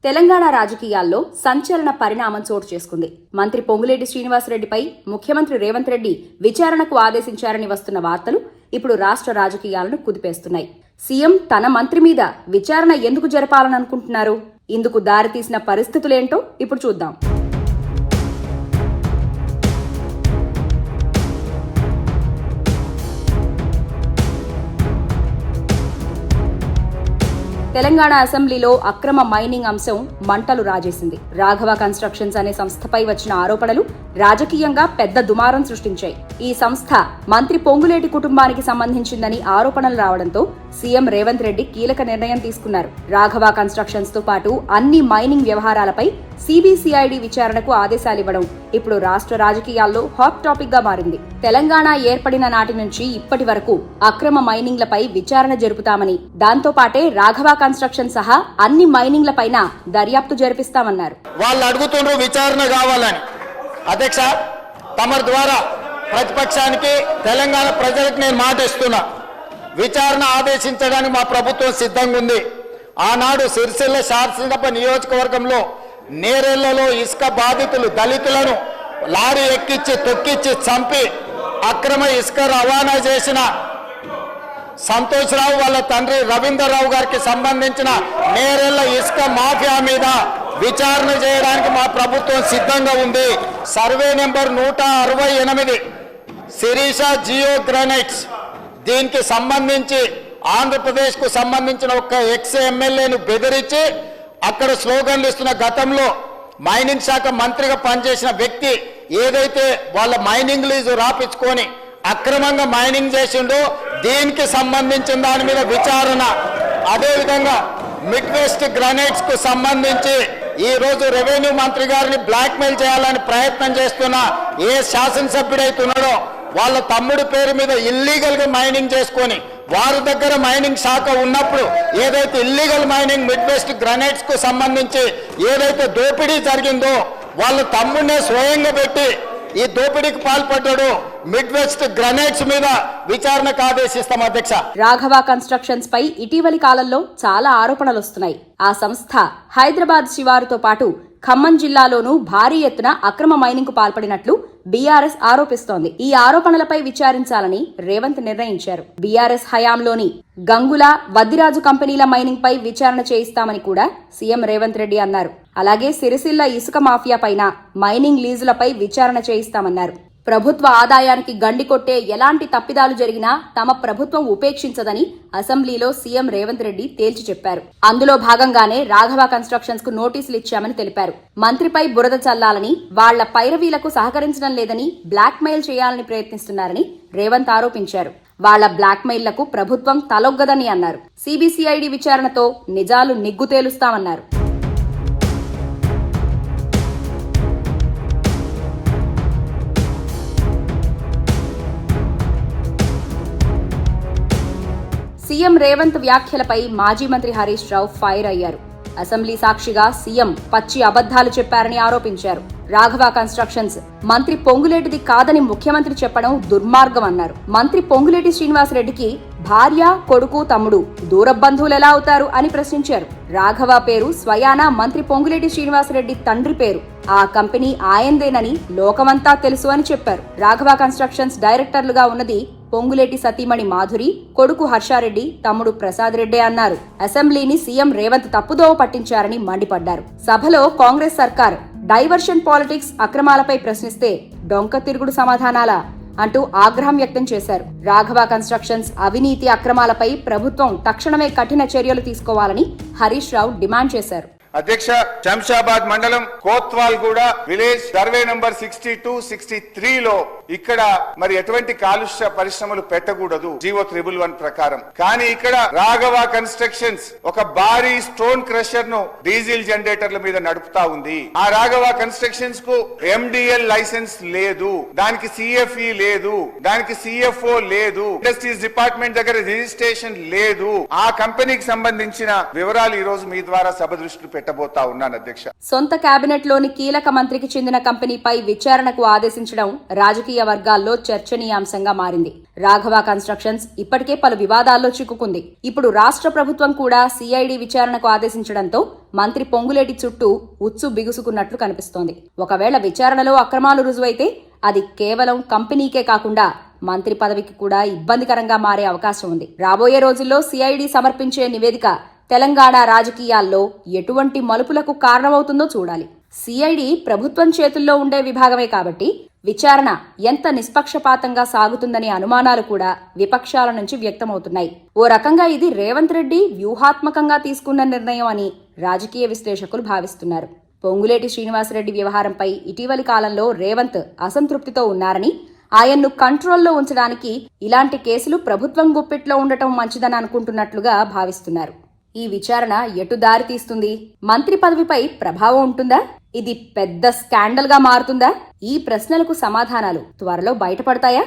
తెలంగాణ రాజకీయాల్లో సంచలన పరిణామం చోటు చేసుకుంది. మంత్రి పొంగులేటి శ్రీనివాసరెడ్డిపై ముఖ్యమంత్రి రేవంత్ రెడ్డి విచారణకు ఆదేశించారని వస్తున్న వార్తలు ఇప్పుడు రాష్ట్ర రాజకీయాలను కుదిపేస్తున్నాయి. సీఎం తన మంత్రి మీద విచారణ ఎందుకు జరపాలని అనుకుంటున్నారు? ఇందుకు దారితీసిన పరిస్థితులేంటో ఇప్పుడు చూద్దాం. తెలంగాణ అసెంబ్లీలో అక్రమ మైనింగ్ అంశం మంటలు రాజేసింది. రాఘవ కన్స్ట్రక్షన్స్ అనే సంస్థపై వచ్చిన ఆరోపణలు రాజకీయంగా పెద్ద దుమారం సృష్టించాయి. ఈ సంస్థ మంత్రి పొంగులేటి కుటుంబానికి సంబంధించిందని ఆరోపణలు రావడంతో సీఎం రేవంత్ రెడ్డి కీలక నిర్ణయం తీసుకున్నారు. రాఘవ కన్స్ట్రక్షన్స్ తో పాటు అన్ని మైనింగ్ వ్యవహారాలపై సిబిసిఐడి విచారణకు ఆదేశాలివ్వడం ఇప్పుడు రాష్ట్ర రాజకీయాల్లో హాట్ టాపిక్ గా మారింది. తెలంగాణ ఏర్పడిన నాటి నుంచి ఇప్పటి వరకు అక్రమ మైనింగ్లపై విచారణ జరుపుతామని, దాంతో పాటే రాఘవ కన్స్ట్రక్షన్ సహా అన్ని మైనింగ్లపైన దర్యాప్తు జరిపిస్తామన్నారు. వాళ్ళు అడుగుతుండ్రు విచారణ కావాలని. అధ్యక్ష, తమరి ద్వారా ప్రతిపక్షానికి, తెలంగాణ ప్రజలకు నేను మాట ఇస్తున్నా, విచారణ ఆదేశించడానికి మా ప్రభుత్వం సిద్ధంగా ఉంది. ఆనాడు సిరిసిల్ల శాసనసభ నియోజకవర్గంలో నేరెళ్లలో ఇసుక బాధితులు దళితులను లారీ ఎక్కించి తొక్కిచ్చి చంపి అక్రమ ఇసుక రవాణా చేసిన సంతోష్ రావు వాళ్ళ తండ్రి రవీందర్ రావు గారికి సంబంధించిన నేరెళ్ల ఇసుక మాఫియా మీద విచారణ చేయడానికి మా ప్రభుత్వం సిద్ధంగా ఉంది. Survey number 168 Shirisha Geo Granites, దీనికి సంబంధించి ఆంధ్రప్రదేశ్ కు సంబంధించిన ఒక ఎక్స్ ఎమ్మెల్యేను బెదిరించి అక్కడ స్లోగన్లు ఇస్తున్న గతంలో మైనింగ్ శాఖ మంత్రిగా పనిచేసిన వ్యక్తి ఏదైతే వాళ్ళ మైనింగ్ లీజు రాపించుకొని అక్రమంగా మైనింగ్ చేసిండో దీనికి సంబంధించిన దాని మీద విచారణ. అదేవిధంగా మిడ్ వెస్ట్ గ్రానైట్స్ కు సంబంధించి ఈ రోజు రెవెన్యూ మంత్రి గారిని బ్లాక్ మెయిల్ చేయాలని ప్రయత్నం చేస్తున్న ఏ శాసనసభ్యుడైతున్నాడో వాళ్ళ తమ్ముడి పేరు మీద ఇల్లీగల్ గా మైనింగ్ చేసుకొని వారి దగ్గర మైనింగ్ శాఖ ఉన్నప్పుడు ఏదైతే illegal mining mid west granites కు సంబంధించి ఏదైతే దోపిడీ జరిగిందో వాళ్ళ తమ్ముడినే స్వయంగా పెట్టి ఈ దోపిడీకి పాల్పడ్డాడు. మిడ్ వెస్ట్ గ్రానైట్స్ మీద విచారణకు ఆదేశిస్తాం అధ్యక్ష. రాఘవ కన్స్ట్రక్షన్స్ పై ఇటీవలి కాలంలో చాలా ఆరోపణలు వస్తున్నాయి. ఆ సంస్థ హైదరాబాద్ శివారుతో పాటు ఖమ్మం జిల్లాలోనూ భారీ ఎత్తున అక్రమ మైనింగ్ కు పాల్పడినట్లు బీఆర్ఎస్ ఆరోపిస్తోంది. ఈ ఆరోపణలపై విచారించాలని రేవంత్ నిర్ణయించారు. బీఆర్ఎస్ హయాంలోని గంగుల, వద్దిరాజు కంపెనీల మైనింగ్ పై విచారణ చేయిస్తామని కూడా సీఎం రేవంత్ రెడ్డి అన్నారు. అలాగే సిరిసిల్ల ఇసుక మాఫియా పైన, మైనింగ్ లీజులపై విచారణ చేయిస్తామన్నారు. ప్రభుత్వ ఆదాయానికి గండి కొట్టే ఎలాంటి తప్పిదాలు జరిగినా తమ ప్రభుత్వం ఉపేక్షించదని అసెంబ్లీలో సీఎం రేవంత్ రెడ్డి తేల్చి చెప్పారు. అందులో భాగంగానే రాఘవ కన్స్ట్రక్షన్స్ కు నోటీసులు ఇచ్చామని తెలిపారు. మంత్రిపై బురద చల్లాలని, వాళ్ల పైరవీలకు సహకరించడం లేదని, బ్లాక్ మెయిల్ చేయాలని ప్రయత్నిస్తున్నారని రేవంత్ ఆరోపించారు. వాళ్ల బ్లాక్ మెయిల్లకు ప్రభుత్వం తలొగ్గదని అన్నారు. సిబిసిఐడి విచారణతో నిజాలు నిగ్గు తేలుస్తామన్నారు. సీఎం రేవంత్ వ్యాఖ్యలపై మాజీ మంత్రి హరీష్ రావు ఫైర్ అయ్యారు. అసెంబ్లీ సాక్షిగా సీఎం పచ్చి అబద్ధాలు చెప్పారని ఆరోపించారు. రాఘవ కన్స్ట్రక్షన్స్ మంత్రి పొంగులేటిది కాదని ముఖ్యమంత్రి చెప్పడం దుర్మార్గం అన్నారు. మంత్రి పొంగులేటి శ్రీనివాసరెడ్డికి భార్య, కొడుకు, తమ్ముడు దూర బంధువులు ఎలా అవుతారు అని ప్రశ్నించారు. రాఘవ పేరు స్వయానా మంత్రి పొంగులేటి శ్రీనివాసరెడ్డి తండ్రి పేరు. ఆ కంపెనీ ఆయందేనని లోకమంతా తెలుసు అని చెప్పారు. రాఘవ కన్స్ట్రక్షన్స్ డైరెక్టర్లుగా ఉన్నది పొంగులేటి సతీమణి మాధురి, కొడుకు హర్షారెడ్డి, తమ్ముడు ప్రసాద్ రెడ్డి అన్నారు. అసెంబ్లీని సీఎం రేవంత్ తప్పుదోవ పట్టించారని మండిపడ్డారు. సభలో కాంగ్రెస్ సర్కార్ డైవర్షన్ పాలిటిక్స్, అక్రమాలపై ప్రశ్నిస్తే డొంక తిరుగుడు సమాధానాలా అంటూ ఆగ్రహం వ్యక్తం చేశారు. రాఘవ కన్స్ట్రక్షన్స్ అవినీతి అక్రమాలపై ప్రభుత్వం తక్షణమే కఠిన చర్యలు తీసుకోవాలని హరీష్ రావు డిమాండ్ చేశారు. అధ్యక్ష, శంషాబాద్ మండలం కోత్వాల్ గూడ విలేజ్ సర్వే నంబర్ 62, 63 లో ఇక్కడ మరి ఎటువంటి కాలుష్య పరిశ్రమలు పెట్టకూడదు జీవో 111 ప్రకారం. కానీ ఇక్కడ రాఘవ కన్స్ట్రక్షన్స్ ఒక భారీ స్టోన్ క్రషర్ ను డీజిల్ జనరేటర్ల మీద నడుపుతా ఉంది. ఆ రాఘవ కన్స్ట్రక్షన్స్ కు ఎండిఎల్ లైసెన్స్ లేదు, దానికి సిఎఫ్ఈ లేదు, దానికి సిఎఫ్ఓ లేదు, ఇండస్ట్రీస్ డిపార్ట్మెంట్ దగ్గర రిజిస్ట్రేషన్ లేదు. ఆ కంపెనీకి సంబంధించిన వివరాలు ఈ రోజు మీ ద్వారా సభ దృష్టిలో పెట్టబోతా ఉన్నాను అధ్యక్ష. సొంత కేబినెట్ లోని కీలక మంత్రికి చెందిన కంపెనీపై విచారణకు ఆదేశించడం రాజకీయ రాజకీయ వర్గాల్లో చర్చనీయాంశంగా మారింది. రాఘవ కన్స్ట్రక్షన్స్ ఇప్పటికే పలు వివాదాల్లో చిక్కుకుంది. ఇప్పుడు రాష్ట్ర ప్రభుత్వం కూడా సిఐడి విచారణకు ఆదేశించడంతో మంత్రి పొంగులేటి చుట్టూ ఉచ్చు బిగుసుకున్నట్లు కనిపిస్తోంది. ఒకవేళ విచారణలో అక్రమాలు రుజువైతే అది కేవలం కంపెనీకే కాకుండా మంత్రి పదవికి కూడా ఇబ్బందికరంగా మారే అవకాశం ఉంది. రాబోయే రోజుల్లో సిఐడి సమర్పించే నివేదిక తెలంగాణ రాజకీయాల్లో ఎటువంటి మలుపులకు కారణమవుతుందో చూడాలి. సిఐడి ప్రభుత్వం చేతుల్లో ఉండే విభాగమే కాబట్టి విచారణ ఎంత నిష్పక్షపాతంగా సాగుతుందనే అనుమానాలు కూడా విపక్షాల నుంచి వ్యక్తమవుతున్నాయి. ఓ రకంగా ఇది రేవంత్ రెడ్డి వ్యూహాత్మకంగా తీసుకున్న నిర్ణయం అని రాజకీయ విశ్లేషకులు భావిస్తున్నారు. పొంగులేటి శ్రీనివాసరెడ్డి వ్యవహారంపై ఇటీవలి కాలంలో రేవంత్ అసంతృప్తితో ఉన్నారని, ఆయన్ను కంట్రోల్లో ఉంచడానికి ఇలాంటి కేసులు ప్రభుత్వం గుప్పిట్లో ఉండటం మంచిదని అనుకుంటున్నట్లుగా భావిస్తున్నారు. ఈ విచారణ ఎటు దారి తీస్తుంది? మంత్రి పదవిపై ప్రభావం ఉంటుందా? ఇది పెద్ద స్కాండల్ గా మారుతుందా? ఈ ప్రశ్నలకు సమాధానాలు త్వరలో బయటపడతాయా?